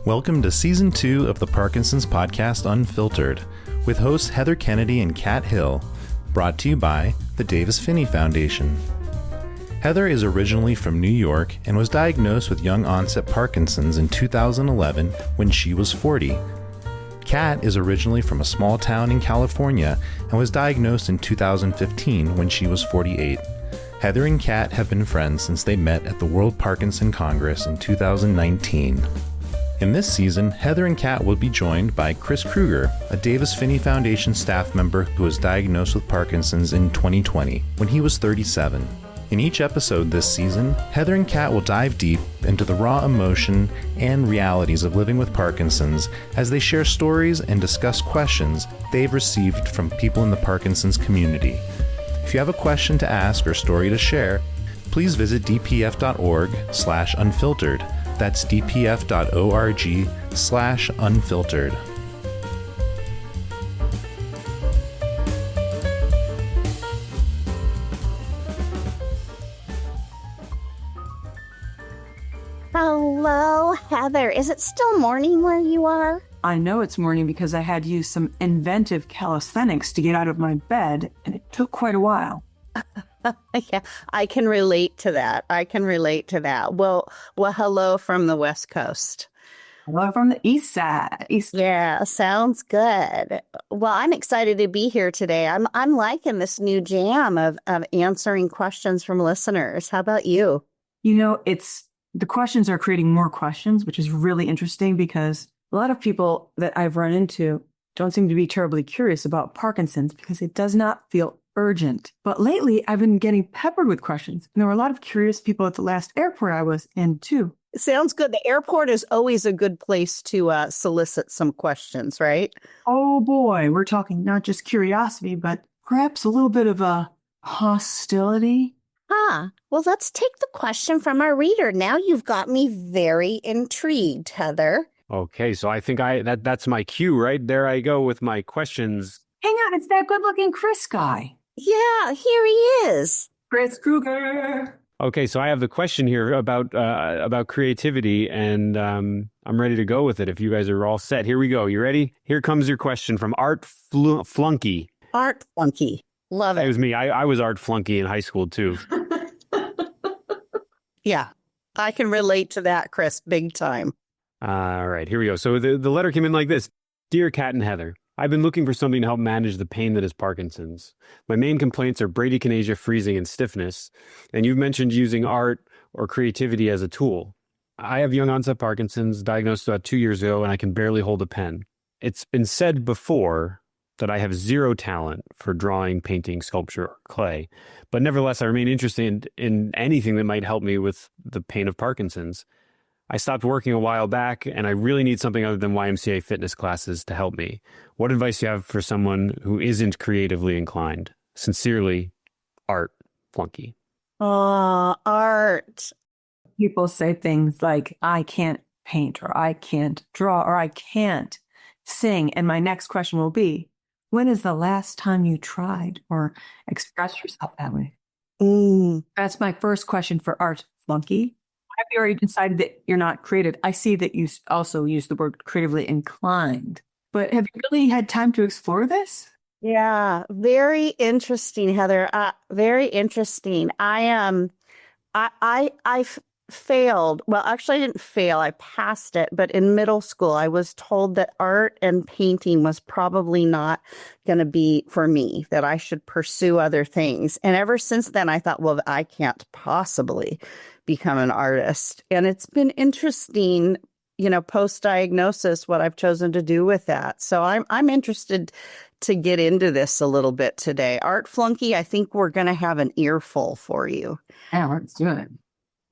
Welcome to Season 2 of the Parkinson's podcast Unfiltered, with hosts Heather Kennedy and Kat Hill, brought to you by the Davis-Phinney Foundation. Heather is originally from New York and was diagnosed with young-onset Parkinson's in 2011 when she was 40. Kat is originally from a small town in California and was diagnosed in 2015 when she was 48. Heather and Kat have been friends since they met at the World Parkinson Congress in 2019. In this season, Heather and Kat will be joined by Chris Kruger, a Davis-Phinney Foundation staff member who was diagnosed with Parkinson's in 2020 when he was 37. In each episode this season, Heather and Kat will dive deep into the raw emotion and realities of living with Parkinson's as they share stories and discuss questions they've received from people in the Parkinson's community. If you have a question to ask or story to share, please visit dpf.org/unfiltered. That's dpf.org/unfiltered. Hello, Heather. Is it still morning where you are? I know it's morning because I had used some inventive calisthenics to get out of my bed, and it took quite a while. Yeah, I can relate to that. Well, hello from the West Coast. Hello from the East Side. Yeah, sounds good. Well, I'm excited to be here today. I'm liking this new jam of answering questions from listeners. How about you? You know, the questions are creating more questions, which is really interesting because a lot of people that I've run into don't seem to be terribly curious about Parkinson's because it does not feel urgent. But lately, I've been getting peppered with questions. And there were a lot of curious people at the last airport I was in, too. Sounds good. The airport is always a good place to solicit some questions, right? Oh, boy. We're talking not just curiosity, but perhaps a little bit of a hostility. Well, let's take the question from our reader. Now you've got me very intrigued, Heather. Okay, so I think that's my cue, right? There I go with my questions. Hang on, it's that good-looking Chris guy. Yeah, here he is. Chris Kruger. Okay, so I have the question here about creativity, and I'm ready to go with it. If you guys are all set, here we go. You ready? Here comes your question from Art Flunky. Art Flunky. Love it. It was me. I was Art Flunky in high school, too. Yeah, I can relate to that, Chris, big time. All right, here we go. So the letter came in like this. Dear Kat and Heather, I've been looking for something to help manage the pain that is Parkinson's. My main complaints are bradykinesia, freezing, and stiffness. And you've mentioned using art or creativity as a tool. I have young onset Parkinson's, diagnosed about 2 years ago, and I can barely hold a pen. It's been said before that I have zero talent for drawing, painting, sculpture, or clay. But nevertheless, I remain interested in anything that might help me with the pain of Parkinson's. I stopped working a while back, and I really need something other than YMCA fitness classes to help me. What advice do you have for someone who isn't creatively inclined? Sincerely, Art Flunky. Art. People say things like, I can't paint, or I can't draw, or I can't sing. And my next question will be, when is the last time you tried or expressed yourself that way? That's my first question for Art Flunky. Have you already decided that you're not creative? I see that you also use the word creatively inclined, but have you really had time to explore this? Yeah, very interesting, Heather. Very interesting. I failed. Well, actually, I didn't fail. I passed it. But in middle school, I was told that art and painting was probably not going to be for me, that I should pursue other things. And ever since then, I thought, well, I can't possibly become an artist. And it's been interesting, post-diagnosis, what I've chosen to do with that. So I'm interested to get into this a little bit today. Art Flunky, I think we're going to have an earful for you. Yeah, let's do it.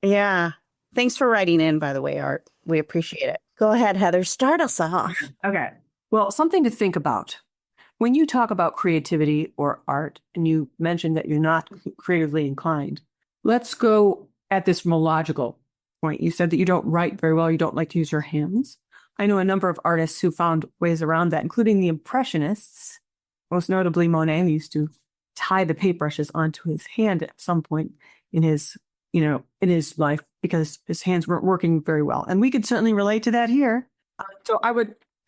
Yeah. Thanks for writing in, by the way, Art. We appreciate it. Go ahead, Heather. Start us off. Okay. Well, something to think about. When you talk about creativity or art, and you mentioned that you're not creatively inclined, let's go at this from a logical point. You said that you don't write very well. You don't like to use your hands. I know a number of artists who found ways around that, including the Impressionists. Most notably, Monet used to tie the paintbrushes onto his hand at some point in his life because his hands weren't working very well. And we could certainly relate to that here. So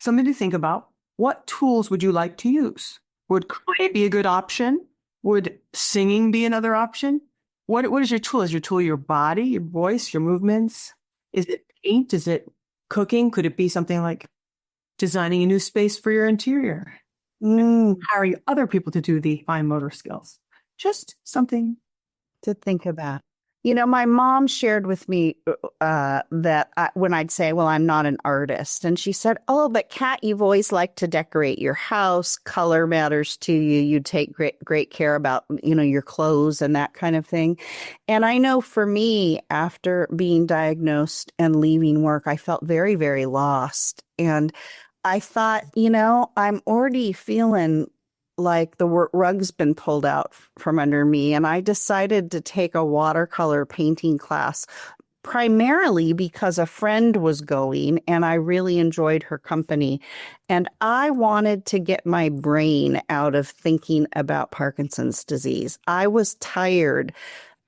something to think about. What tools would you like to use? Would clay be a good option? Would singing be another option? What is your tool? Is your tool your body, your voice, your movements? Is it paint? Is it cooking? Could it be something like designing a new space for your interior? Hiring other people to do the fine motor skills? Just something to think about. My mom shared with me when I'd say, well, I'm not an artist. And she said, oh, but Kat, you've always liked to decorate your house. Color matters to you. You take great care about, your clothes and that kind of thing. And I know for me, after being diagnosed and leaving work, I felt very, very lost. And I thought, I'm already feeling like the rug's been pulled out from under me. And I decided to take a watercolor painting class primarily because a friend was going and I really enjoyed her company. And I wanted to get my brain out of thinking about Parkinson's disease. I was tired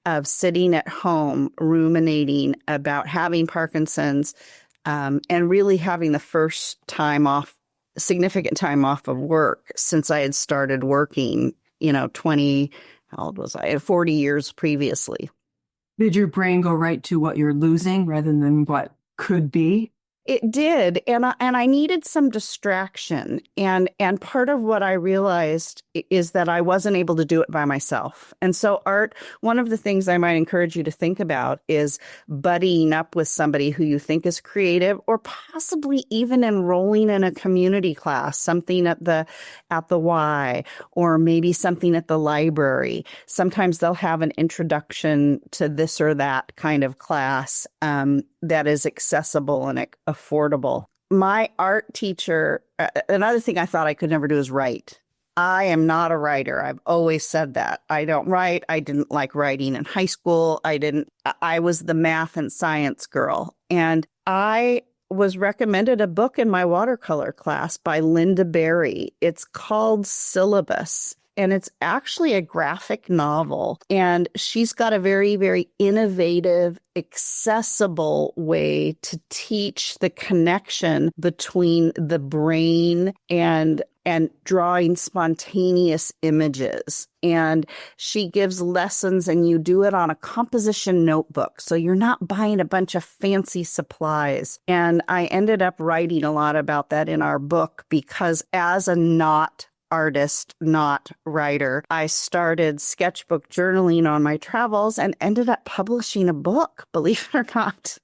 of sitting at home ruminating about having Parkinson's and really having the first significant time off of work since I had started working, 20, how old was I? 40 years previously. Did your brain go right to what you're losing rather than what could be? It did. And I needed some distraction. And part of what I realized is that I wasn't able to do it by myself. And so art, one of the things I might encourage you to think about is buddying up with somebody who you think is creative, or possibly even enrolling in a community class, something at the Y, or maybe something at the library. Sometimes they'll have an introduction to this or that kind of class that is accessible and affordable. My art teacher, another thing I thought I could never do is write. I am not a writer. I've always said that. I don't write. I didn't like writing in high school. I was the math and science girl. And I was recommended a book in my watercolor class by Linda Berry. It's called Syllabus. And it's actually a graphic novel. And she's got a very, very innovative, accessible way to teach the connection between the brain and drawing spontaneous images. And she gives lessons, and you do it on a composition notebook. So you're not buying a bunch of fancy supplies. And I ended up writing a lot about that in our book, because as a not artist, not writer, I started sketchbook journaling on my travels and ended up publishing a book, believe it or not,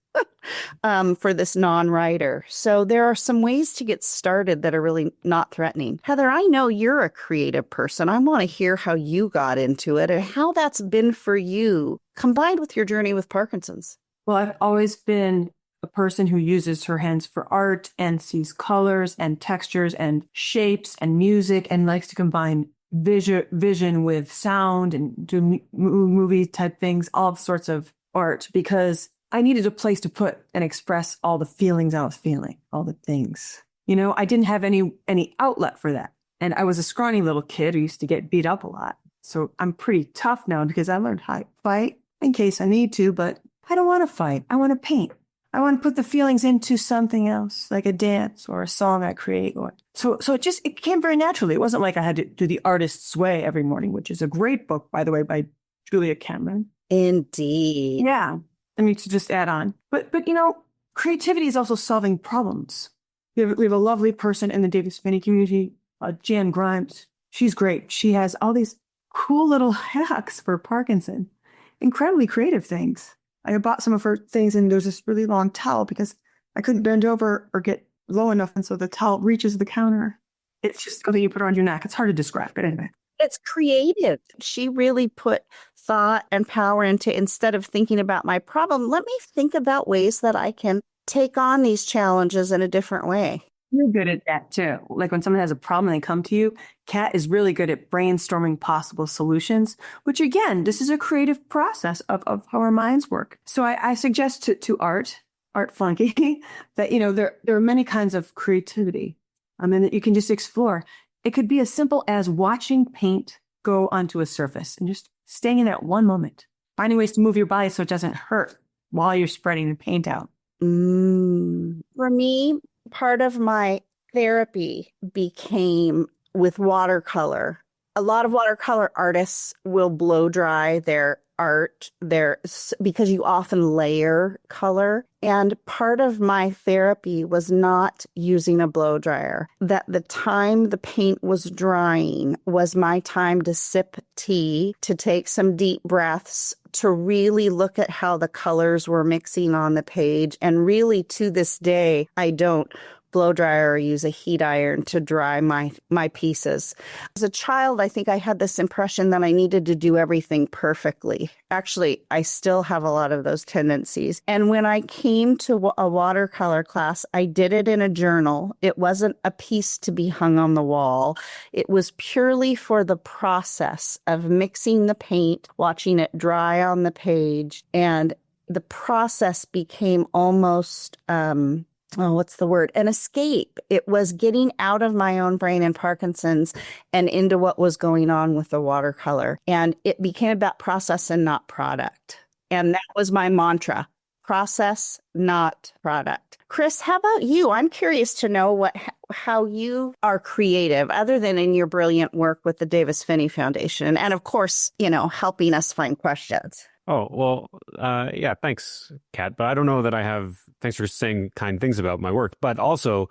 for this non-writer. So there are some ways to get started that are really not threatening. Heather, I know you're a creative person. I want to hear how you got into it and how that's been for you, combined with your journey with Parkinson's. Well, I've always been a person who uses her hands for art and sees colors and textures and shapes and music, and likes to combine vision with sound and do movie type things, all sorts of art, because I needed a place to put and express all the feelings I was feeling, all the things. I didn't have any outlet for that. And I was a scrawny little kid who used to get beat up a lot. So I'm pretty tough now because I learned how to fight in case I need to, but I don't want to fight. I want to paint. I want to put the feelings into something else, like a dance or a song I create. So it came very naturally. It wasn't like I had to do The Artist's Way every morning, which is a great book, by the way, by Julia Cameron. Indeed. Yeah. I mean, to just add on. But creativity is also solving problems. We have a lovely person in the Davis Phinney community, Jan Grimes. She's great. She has all these cool little hacks for Parkinson, incredibly creative things. I bought some of her things, and there's this really long towel because I couldn't bend over or get low enough. And so the towel reaches the counter. It's just something you put around your neck. It's hard to describe, but anyway. It's creative. She really put thought and power into, instead of thinking about my problem, let me think about ways that I can take on these challenges in a different way. You're good at that too. Like when someone has a problem and they come to you, Kat is really good at brainstorming possible solutions, which again, this is a creative process of how our minds work. So I suggest to Art Flunky, that, there are many kinds of creativity. And that you can just explore. It could be as simple as watching paint go onto a surface and just staying in that one moment, finding ways to move your body so it doesn't hurt while you're spreading the paint out. For me, part of my therapy became with watercolor. A lot of watercolor artists will blow dry their art because you often layer color. And part of my therapy was not using a blow dryer. That the time the paint was drying was my time to sip tea, to take some deep breaths, to really look at how the colors were mixing on the page. And really, to this day, I don't blow dryer or use a heat iron to dry my pieces. As a child, I think I had this impression that I needed to do everything perfectly. Actually, I still have a lot of those tendencies. And when I came to a watercolor class, I did it in a journal. It wasn't a piece to be hung on the wall. It was purely for the process of mixing the paint, watching it dry on the page, and the process became almost what's the word? An escape. It was getting out of my own brain and Parkinson's and into what was going on with the watercolor. And it became about process and not product. And that was my mantra: process, not product. Chris, how about you? I'm curious to know how you are creative, other than in your brilliant work with the Davis Phinney Foundation. And of course, helping us find questions. Oh, well, yeah, thanks, Kat. But I don't know that I have, thanks for saying kind things about my work. But also,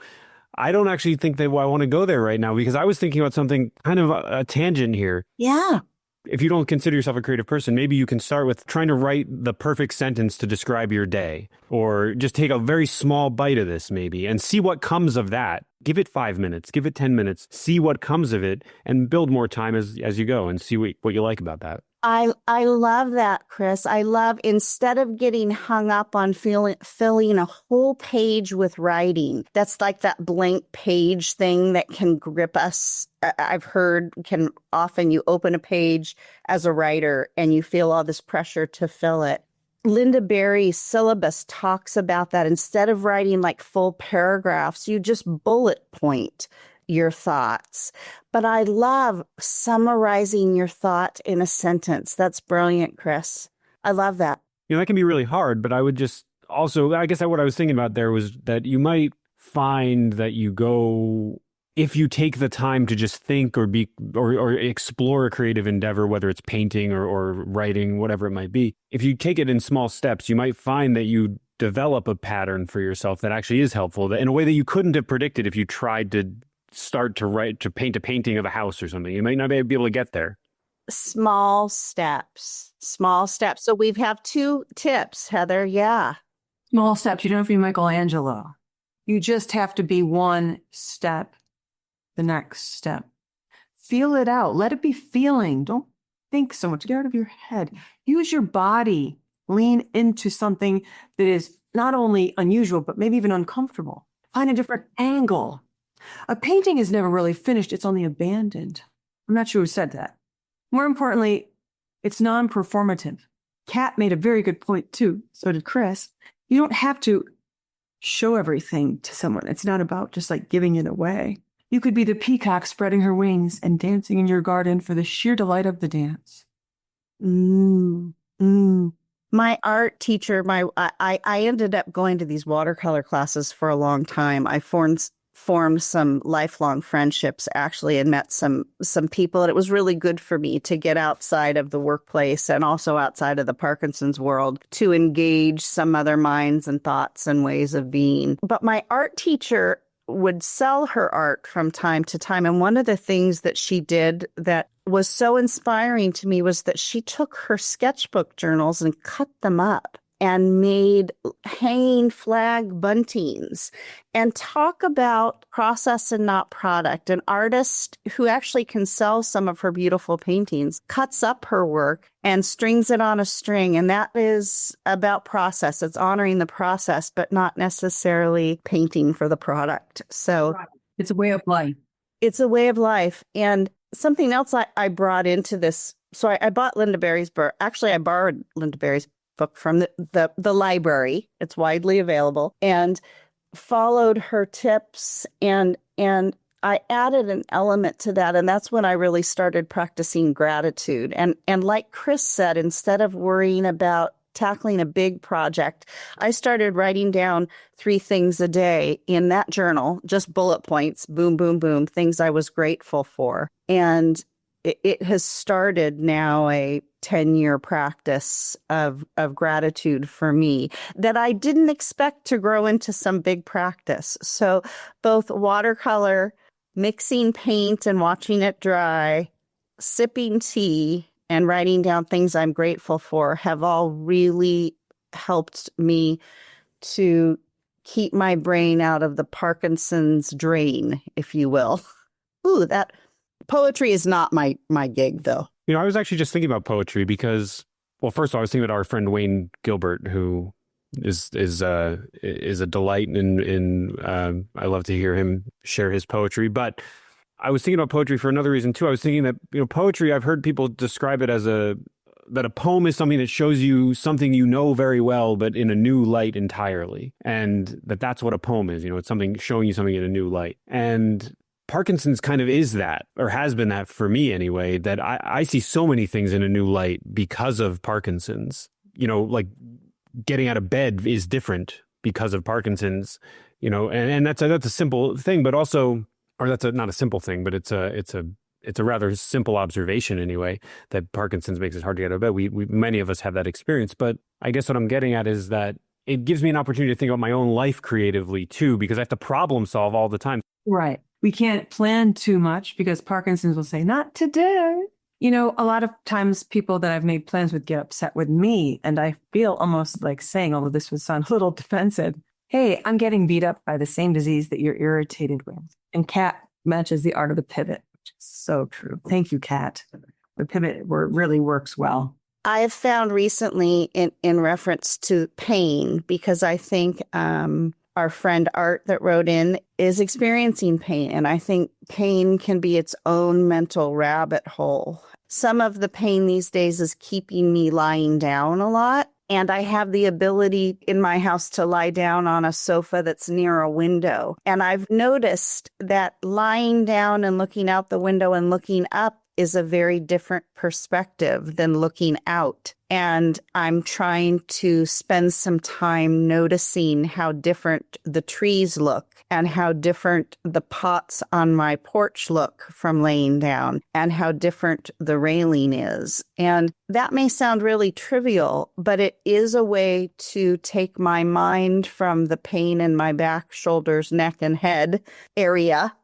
I don't actually think that I want to go there right now, because I was thinking about something kind of a tangent here. Yeah. If you don't consider yourself a creative person, maybe you can start with trying to write the perfect sentence to describe your day, or just take a very small bite of this maybe and see what comes of that. Give it 5 minutes, give it 10 minutes, see what comes of it, and build more time as you go and see what you like about that. I love that, Chris. I love, instead of getting hung up on filling a whole page with writing, that's like that blank page thing that can grip us. I've heard can often you open a page as a writer and you feel all this pressure to fill it. Linda Berry's syllabus talks about that. Instead of writing like full paragraphs, you just bullet point your thoughts. But I love summarizing your thought in a sentence. That's brilliant, Chris. I love that. That can be really hard, but I would just also, I guess what I was thinking about there was that you might find that if you take the time to just think or explore a creative endeavor, whether it's painting or writing, whatever it might be, if you take it in small steps, you might find that you develop a pattern for yourself that actually is helpful, that in a way that you couldn't have predicted if you tried to start to paint a painting of a house or something. You might not be able to get there. Small steps. So we have 2 tips, Heather. Yeah. Small steps. You don't have to be Michelangelo. You just have to be one step, the next step. Feel it out. Let it be feeling. Don't think so much. Get out of your head. Use your body. Lean into something that is not only unusual, but maybe even uncomfortable. Find a different angle. A painting is never really finished. It's only abandoned. I'm not sure who said that. More importantly, it's non-performative. Kat made a very good point too. So did Chris. You don't have to show everything to someone. It's not about just like giving it away. You could be the peacock spreading her wings and dancing in your garden for the sheer delight of the dance. My art teacher, I ended up going to these watercolor classes for a long time. I formed some lifelong friendships actually, and met some people. And it was really good for me to get outside of the workplace and also outside of the Parkinson's world to engage some other minds and thoughts and ways of being. But my art teacher would sell her art from time to time. And one of the things that she did that was so inspiring to me was that she took her sketchbook journals and cut them up and made hanging flag buntings, and talk about process and not product. An artist who actually can sell some of her beautiful paintings cuts up her work and strings it on a string. And that is about process. It's honoring the process, but not necessarily painting for the product. So it's a way of life. It's a way of life. And something else I brought into this. So I bought Linda Berry's book. Actually, I borrowed Linda Berry's book from the library. It's widely available, and followed her tips, and I added an element to that, and that's when I really started practicing gratitude. And like Chris said, instead of worrying about tackling a big project, I started writing down 3 things a day in that journal, just bullet points, boom, boom, boom, things I was grateful for. And it has started now a 10-year practice of gratitude for me that I didn't expect to grow into some big practice. So both watercolor, mixing paint and watching it dry, sipping tea, and writing down things I'm grateful for have all really helped me to keep my brain out of the Parkinson's drain, if you will. Ooh, that poetry is not my gig, though. I was actually just thinking about poetry because, well, first of all, I was thinking about our friend Wayne Gilbert, who is a delight, and I love to hear him share his poetry. But I was thinking about poetry for another reason too. I was thinking that poetry, I've heard people describe it as that a poem is something that shows you something you know very well, but in a new light entirely, and that's what a poem is. It's something showing you something in a new light. And Parkinson's kind of is that, or has been that for me anyway, that I see so many things in a new light because of Parkinson's. Like getting out of bed is different because of Parkinson's, and that's a simple thing, but also, or that's not a simple thing, but it's a rather simple observation anyway, that Parkinson's makes it hard to get out of bed. We many of us have that experience, but I guess what I'm getting at is that it gives me an opportunity to think about my own life creatively too, because I have to problem solve all the time. Right. We can't plan too much because Parkinson's will say, not today. A lot of times people that I've made plans with get upset with me. And I feel almost like saying, although this would sound a little defensive, hey, I'm getting beat up by the same disease that you're irritated with. And Kat matches the art of the pivot, which is so true. Thank you, Kat. The pivot really works well. I have found recently in reference to pain, because I think our friend Art that wrote in is experiencing pain. And I think pain can be its own mental rabbit hole. Some of the pain these days is keeping me lying down a lot. And I have the ability in my house to lie down on a sofa that's near a window. And I've noticed that lying down and looking out the window and looking up is a very different perspective than looking out. And I'm trying to spend some time noticing how different the trees look and how different the pots on my porch look from laying down and how different the railing is. And that may sound really trivial, but it is a way to take my mind from the pain in my back, shoulders, neck, and head area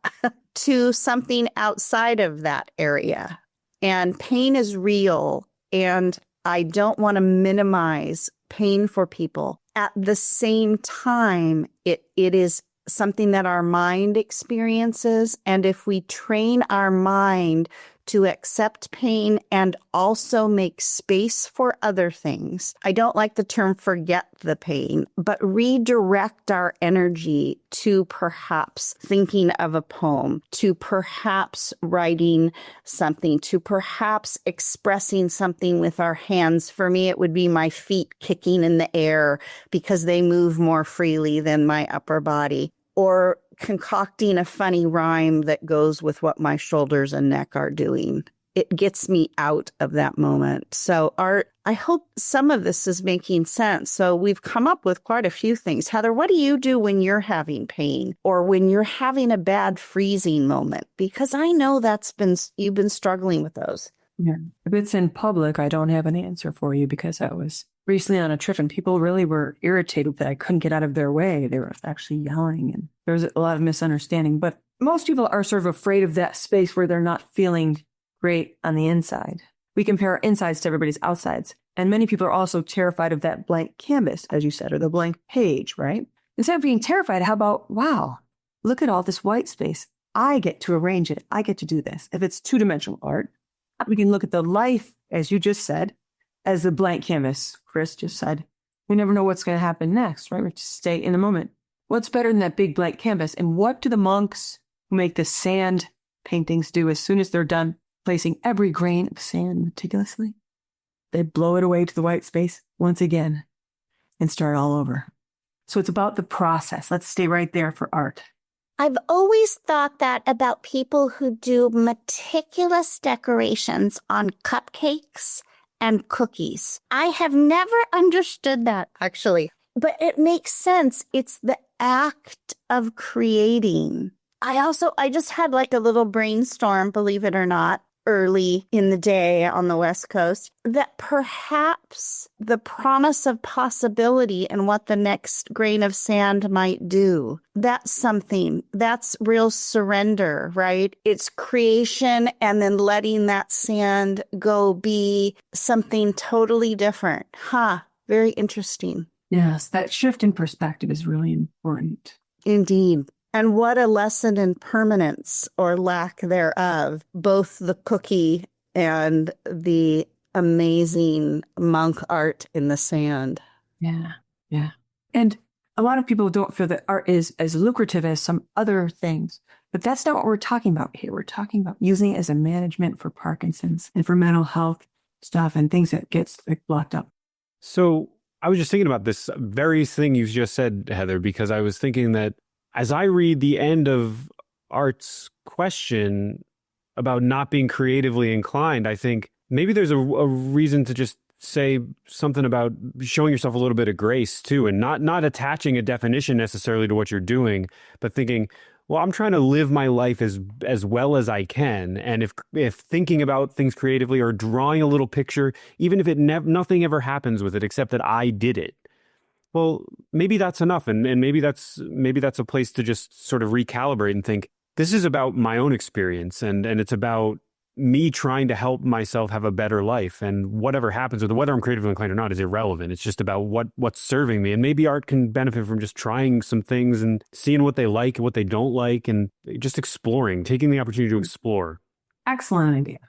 to something outside of that area. And pain is real, and I don't want to minimize pain for people. At the same time, it is something that our mind experiences. And if we train our mind to accept pain and also make space for other things, I don't like the term forget the pain, but redirect our energy to perhaps thinking of a poem, to perhaps writing something, to perhaps expressing something with our hands. For me, it would be my feet kicking in the air because they move more freely than my upper body, or concocting a funny rhyme that goes with what my shoulders and neck are doing. It gets me out of that moment. So Art, I hope some of this is making sense. So we've come up with quite a few things. Heather, what do you do when you're having pain or when you're having a bad freezing moment? Because I know you've been struggling with those. Yeah. If it's in public, I don't have an answer for you because I was recently on a trip and people really were irritated that I couldn't get out of their way. They were actually yelling and there was a lot of misunderstanding. But most people are sort of afraid of that space where they're not feeling great on the inside. We compare our insides to everybody's outsides. And many people are also terrified of that blank canvas, as you said, or the blank page, right? Instead of being terrified, how about, wow, look at all this white space. I get to arrange it. I get to do this. If it's two-dimensional art, we can look at the life, as you just said, as the blank canvas. Chris just said, we never know what's going to happen next, right? We have to stay in the moment. What's better than that big blank canvas? And what do the monks who make the sand paintings do as soon as they're done placing every grain of sand meticulously? They blow it away to the white space once again and start all over. So it's about the process. Let's stay right there for art. I've always thought that about people who do meticulous decorations on cupcakes and cookies. I have never understood that. Actually, but it makes sense. It's the act of creating. I just had like a little brainstorm, believe it or not, early in the day on the West Coast, that perhaps the promise of possibility and what the next grain of sand might do, that's something, that's real surrender, right? It's creation and then letting that sand go be something totally different. Very interesting. Yes, that shift in perspective is really important. Indeed. And what a lesson in permanence or lack thereof, both the cookie and the amazing monk art in the sand. Yeah, yeah. And a lot of people don't feel that art is as lucrative as some other things, but that's not what we're talking about here. We're talking about using it as a management for Parkinson's and for mental health stuff and things that gets like blocked up. So I was just thinking about this very thing you just said, Heather, because I was thinking that as I read the end of Art's question about not being creatively inclined, I think maybe there's a reason to just say something about showing yourself a little bit of grace too, and not attaching a definition necessarily to what you're doing, but thinking, well, I'm trying to live my life as well as I can. And if thinking about things creatively or drawing a little picture, even if nothing ever happens with it except that I did it, well, maybe that's enough. And maybe that's a place to just sort of recalibrate and think, this is about my own experience and it's about me trying to help myself have a better life. And whatever happens, or whether I'm creatively inclined or not, is irrelevant. It's just about what's serving me. And maybe art can benefit from just trying some things and seeing what they like and what they don't like, and just exploring, taking the opportunity to explore. Excellent idea.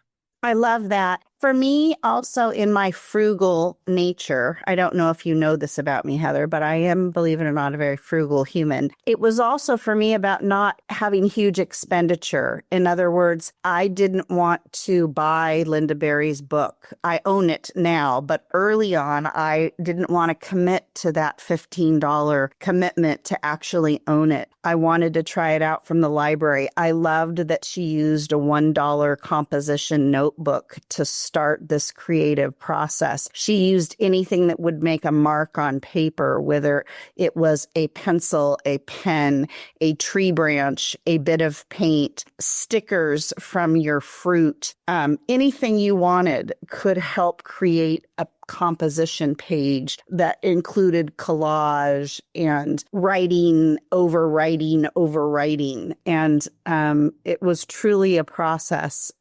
I love that. For me, also in my frugal nature, I don't know if you know this about me, Heather, but I am, believe it or not, a very frugal human. It was also for me about not having huge expenditure. In other words, I didn't want to buy Linda Berry's book. I own it now, but early on, I didn't want to commit to that $15 commitment to actually own it. I wanted to try it out from the library. I loved that she used a $1 composition notebook to start this creative process. She used anything that would make a mark on paper, whether it was a pencil, a pen, a tree branch, a bit of paint, stickers from your fruit. Anything you wanted could help create a composition page that included collage and writing. And it was truly a process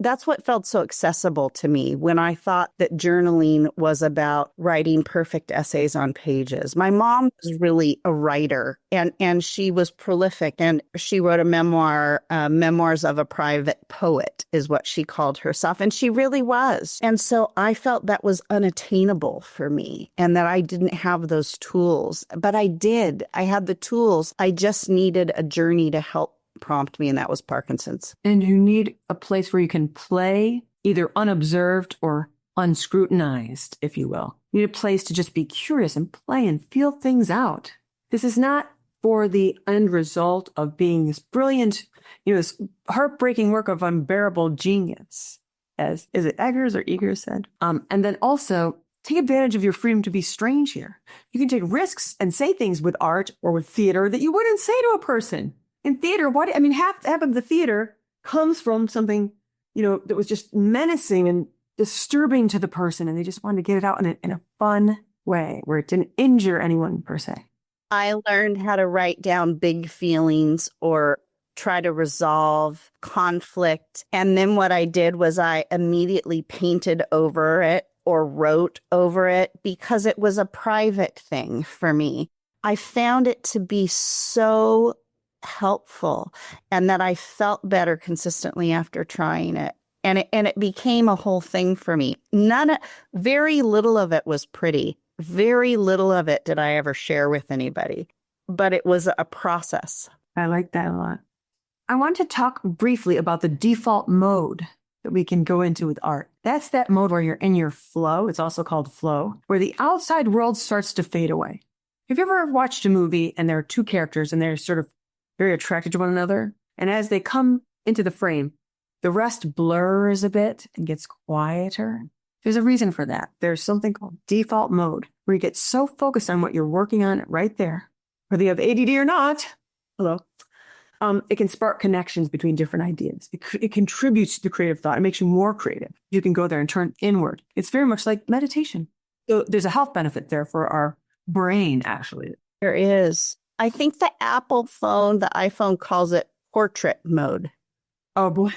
that's what felt so accessible to me when I thought that journaling was about writing perfect essays on pages. My mom was really a writer, and she was prolific, and she wrote a memoir, Memoirs of a Private Poet is what she called herself, and she really was. And so I felt that was unattainable for me and that I didn't have those tools, but I did. I had the tools. I just needed a journey to help prompt me, and that was Parkinson's. And you need a place where you can play, either unobserved or unscrutinized, if you will. You need a place to just be curious and play and feel things out. This is not for the end result of being this brilliant, this heartbreaking work of unbearable genius, as is it Eggers or Eggers said. And then also take advantage of your freedom to be strange here. You can take risks and say things with art or with theater that you wouldn't say to a person. In theater, half of the theater comes from something, that was just menacing and disturbing to the person, and they just wanted to get it out in a fun way where it didn't injure anyone per se. I learned how to write down big feelings or try to resolve conflict. And then what I did was I immediately painted over it or wrote over it because it was a private thing for me. I found it to be so helpful and that I felt better consistently after trying it. And it became a whole thing for me. Very little of it was pretty. Very little of it did I ever share with anybody, but it was a process. I like that a lot. I want to talk briefly about the default mode that we can go into with art. That's that mode where you're in your flow. It's also called flow, where the outside world starts to fade away. Have you ever watched a movie and there are two characters and they're sort of very attracted to one another? And as they come into the frame, The rest blurs a bit and gets quieter. There's a reason for that. There's something called default mode, where you get so focused on what you're working on right there, whether you have ADD or not. Hello. It can spark connections between different ideas. It contributes to creative thought. It makes you more creative. You can go there and turn inward. It's very much like meditation. So there's a health benefit there for our brain, actually. There is. I think the Apple phone, the iPhone calls it portrait mode. Oh, boy.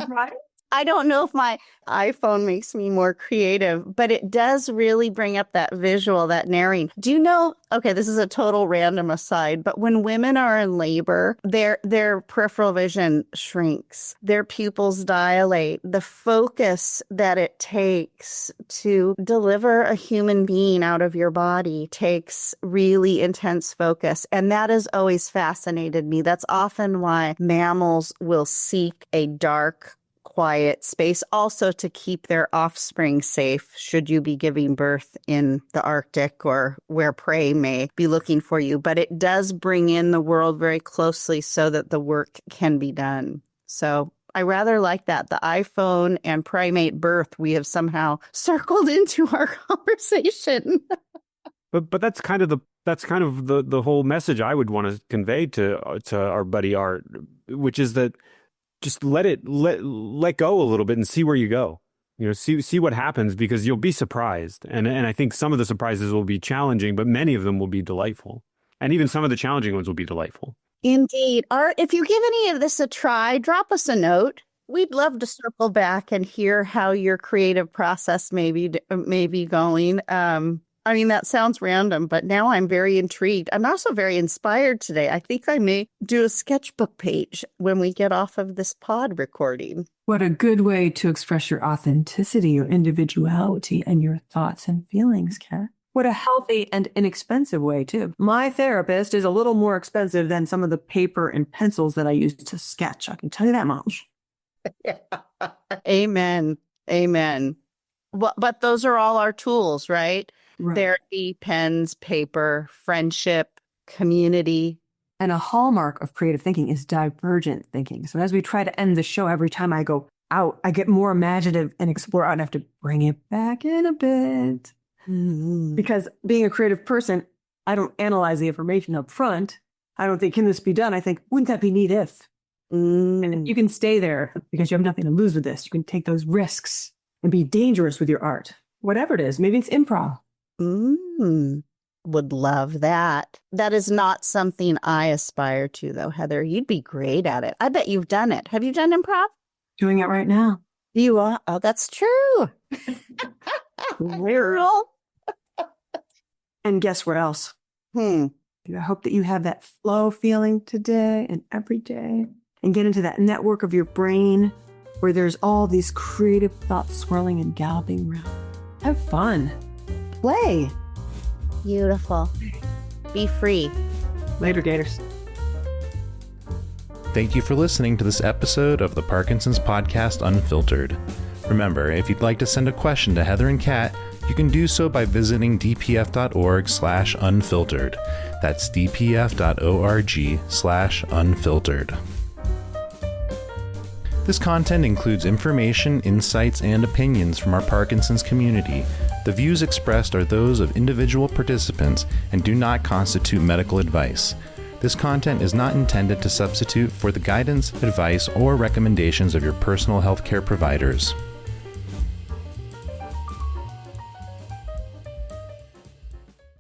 Right? I don't know if my iPhone makes me more creative, but it does really bring up that visual, that narrating. Do you know, okay, this is a total random aside, but when women are in labor, their peripheral vision shrinks, their pupils dilate. The focus that it takes to deliver a human being out of your body takes really intense focus. And that has always fascinated me. That's often why mammals will seek a dark, quiet space, also to keep their offspring safe should you be giving birth in the Arctic or where prey may be looking for you. But it does bring in the world very closely so that the work can be done. So I rather like that. The iPhone and primate birth, we have somehow circled into our conversation. But that's kind of the whole message I would want to convey to our buddy Art, which is that just let go a little bit and see where you go. You know, see what happens, because you'll be surprised. And I think some of the surprises will be challenging, but many of them will be delightful. And even some of the challenging ones will be delightful. Indeed. Art, if you give any of this a try, drop us a note. We'd love to circle back and hear how your creative process may be going. I mean, that sounds random, but now I'm very intrigued. I'm also very inspired today. I think I may do a sketchbook page when we get off of this pod recording. What a good way to express your authenticity, your individuality, and your thoughts and feelings, Kat. What a healthy and inexpensive way, too. My therapist is a little more expensive than some of the paper and pencils that I use to sketch. I can tell you that much. Amen. Amen. Well, but those are all our tools, right? Right. Therapy, pens, paper, friendship, community. And a hallmark of creative thinking is divergent thinking. So as we try to end the show, every time I go out, I get more imaginative and explore out and have to bring it back in a bit. Mm-hmm. Because being a creative person, I don't analyze the information up front. I don't think, can this be done? I think, wouldn't that be neat if? And you can stay there because you have nothing to lose with this. You can take those risks and be dangerous with your art. Whatever it is, maybe it's improv. Would love that. That is not something I aspire to, though, Heather. You'd be great at it. I bet you've done it. Have you done improv? Doing it right now. You are? Oh, that's true. Real. And guess what else? Hmm. I hope that you have that flow feeling today and every day, and get into that network of your brain where there's all these creative thoughts swirling and galloping around. Have fun. Play. Beautiful. Be free. Later, Gators. Thank you for listening to this episode of the Parkinson's podcast Unfiltered. Remember, if you'd like to send a question to Heather and Kat, you can do so by visiting dpf.org/unfiltered. That's dpf.org/unfiltered. This content includes information, insights, and opinions from our Parkinson's community. The views expressed are those of individual participants and do not constitute medical advice. This content is not intended to substitute for the guidance, advice, or recommendations of your personal healthcare providers.